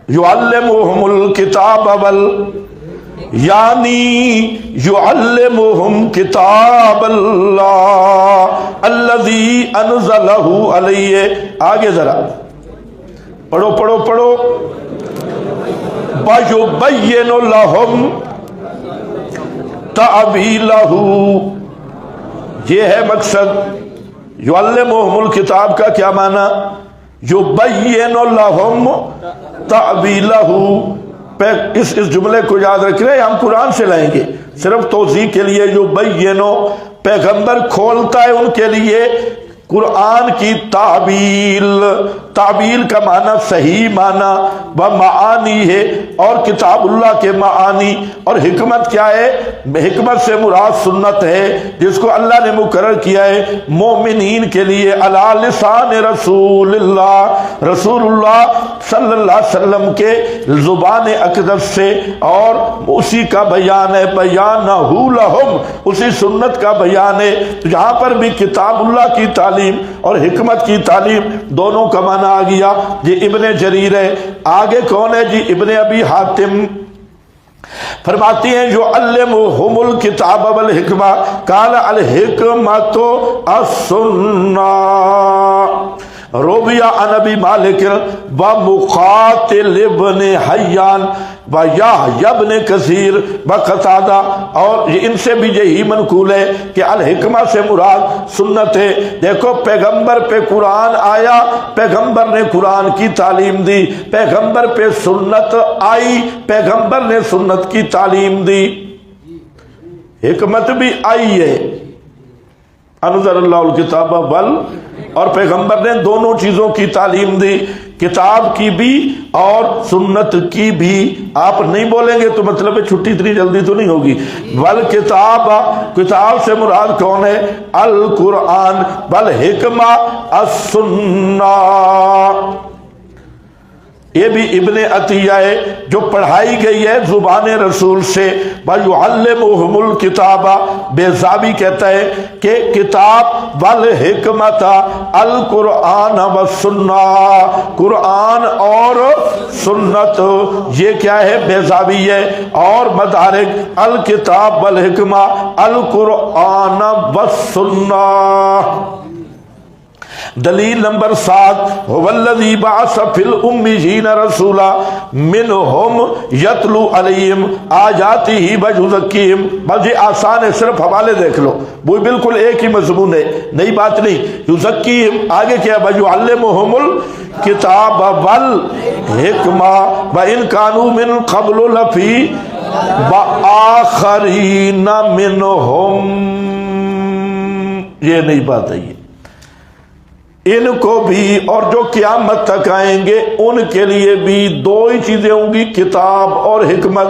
یعلمہم الکتاب یعنی یعلمہم کتاب اللہ الذی انزلہ علیہ۔ آگے ذرا پڑھو پڑھو پڑھو، وَيُبَيِّنُ لَهُمْ تَأْوِيلَهُ، یہ ہے مقصد۔ یعلمہم الکتاب کا کیا معنی؟ یبین لہم تأویلہ۔ اس جملے کو یاد رکھ رہے ہیں، ہم قرآن سے لائیں گے صرف توضیح کے لیے۔ یبین، پیغمبر کھولتا ہے ان کے لیے قرآن کی تعبیل۔ تعبیل کا معنی صحیح معنی و معانی ہے، اور کتاب اللہ کے معانی اور حکمت کیا ہے؟ حکمت سے مراد سنت ہے، جس کو اللہ نے مقرر کیا ہے مومنین کے لیے، علی لسان رسول اللہ، رسول اللہ صلی اللہ علیہ وسلم کے زبان اقدس سے، اور اسی کا بیان ہے، بیانہ لہم، اسی سنت کا بیان ہے۔ یہاں پر بھی کتاب اللہ کی تعلیم اور حکمت کی تعلیم دونوں کا معنی آ گیا۔ یہ ابن جریر ہے۔ آگے کون ہے جی؟ ابن ابی حاتم فرماتی ہیں یعلمہم الکتاب والحکمہ، قال الحکمۃ السنہ، رویہ عن ابی مالک و مقاتل ابن حیان و یحیی ابن کثیر و قتادہ، اور ان سے بھی یہی منقول ہے کہ الحکمہ سے مراد سنت ہے۔ دیکھو پیغمبر پہ قرآن آیا، پیغمبر نے قرآن کی تعلیم دی، پیغمبر پہ سنت آئی، پیغمبر نے سنت کی تعلیم دی، حکمت بھی آئی ہے۔ انزل اللہ الکتاب وال، اور پیغمبر نے دونوں چیزوں کی تعلیم دی، کتاب کی بھی اور سنت کی بھی۔ آپ نہیں بولیں گے تو مطلب ہے چھٹی اتنی جلدی تو نہیں ہوگی۔ والکتاب، کتاب سے مراد کون ہے؟ القرآن، والحکمہ السنہ۔ یہ بھی ابن عطیہ ہے جو پڑھائی گئی ہے زبان رسول سے۔ وَيُعَلِّمُهُمُ الْكِتَابَ، بیزابی کہتا ہے کہ کتاب والحکمت القرآن والسنہ، قرآن اور سنت، یہ کیا ہے؟ بیزابی ہے۔ اور مدارک الکتاب والحکمہ القرآن والسنہ، دلیل نمبر 7 هو الذی بعث فی الامیین رسولا منہم یتلو علیہم آیاتہ ویزکیہم. بس یہ آسان ہے، صرف حوالے دیکھ لو، وہ بالکل ایک ہی مضمون ہے، نئی بات نہیں. یزکیہم آگے کیا ہے؟ ویعلمہم الکتاب والحکمہ وان کانوا من قبل لفی وآخرین منہم. یہ نئی بات ہے. یہ ان کو بھی اور جو قیامت تک آئیں گے ان کے لیے بھی دو ہی چیزیں ہوں گی، کتاب اور حکمت.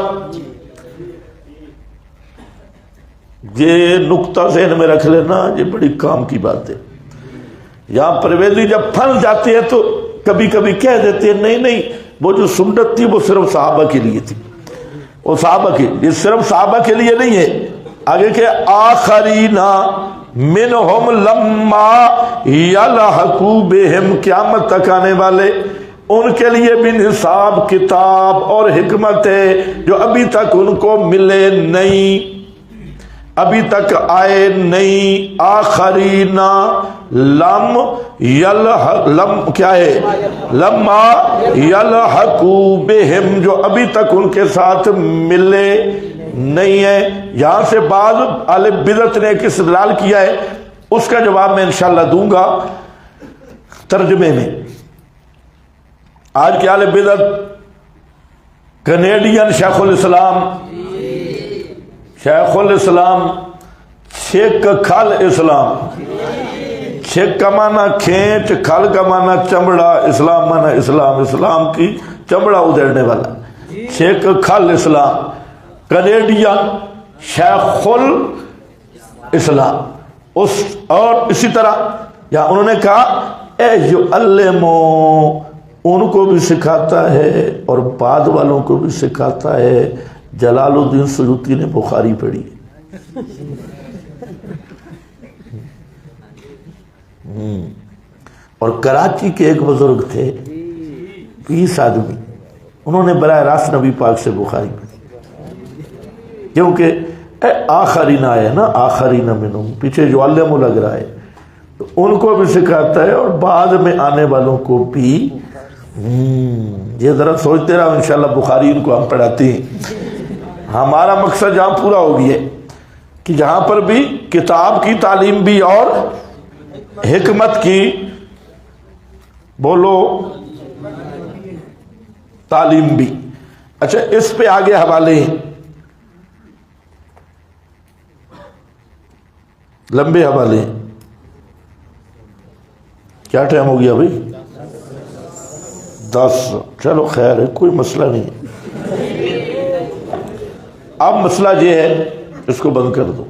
یہ نقطہ ذہن میں رکھ لینا، یہ بڑی کام کی بات ہے. یہاں پرویزی جب پھنس جاتے ہیں تو کبھی کبھی کہہ دیتے ہیں نہیں وہ جو سنت تھی وہ صرف صحابہ کے لیے تھی، وہ صحابہ کی، یہ صرف صحابہ کے لیے نہیں ہے. آگے کہ آخرینا منہم لما یلحقوا بہم، قیامت تک آنے والے ان کے لیے بھی نصاب، کتاب اور حکمت ہے جو ابھی تک ان کو ملے نہیں، ابھی تک آئے نہیں. آخرینا لم کیا ہے؟ لما یلحقوا بہم، جو ابھی تک ان کے ساتھ ملے نہیں ہے. یہاں سے بعض اہل بدعت نے ایک استدلال کیا ہے، اس کا جواب میں انشاءاللہ دوں گا ترجمے میں. آج کے اہل بدعت کینیڈین شیخ الاسلام شیخ کھل اسلام، شیخ کا معنی کھینچ، کھل کا معنی چمڑا، اسلام معنی اسلام کی چمڑا ادھیڑنے والا. شیخ کھل اسلام کینیڈین شیخ الاسلام. اور اسی طرح یا انہوں نے کہا اے یعلمو، ان کو بھی سکھاتا ہے اور بعد والوں کو بھی سکھاتا ہے. جلال الدین سیوطی نے بخاری پڑھی، اور کراچی کے ایک بزرگ تھے 20 آدمی، انہوں نے براہ راست نبی پاک سے بخاری پڑھی، کیونکہ آخرین آئے نا، آخرین منہم، پیچھے جو علم لگ رہا ہے تو ان کو بھی سکھاتا ہے اور بعد میں آنے والوں کو بھی. یہ ذرا سوچتے رہو، انشاءاللہ بخاری ان کو ہم پڑھاتے ہیں. ہمارا مقصد جہاں پورا ہو گیا ہے کہ جہاں پر بھی کتاب کی تعلیم بھی اور حکمت کی، بولو، تعلیم بھی. اچھا اس پہ آگے حوالے ہیں، لمبے حوالے ہیں. کیا ٹائم ہو گیا بھائی؟ 10. چلو خیر ہے، کوئی مسئلہ نہیں ہے. اب مسئلہ یہ ہے، اس کو بند کر دو.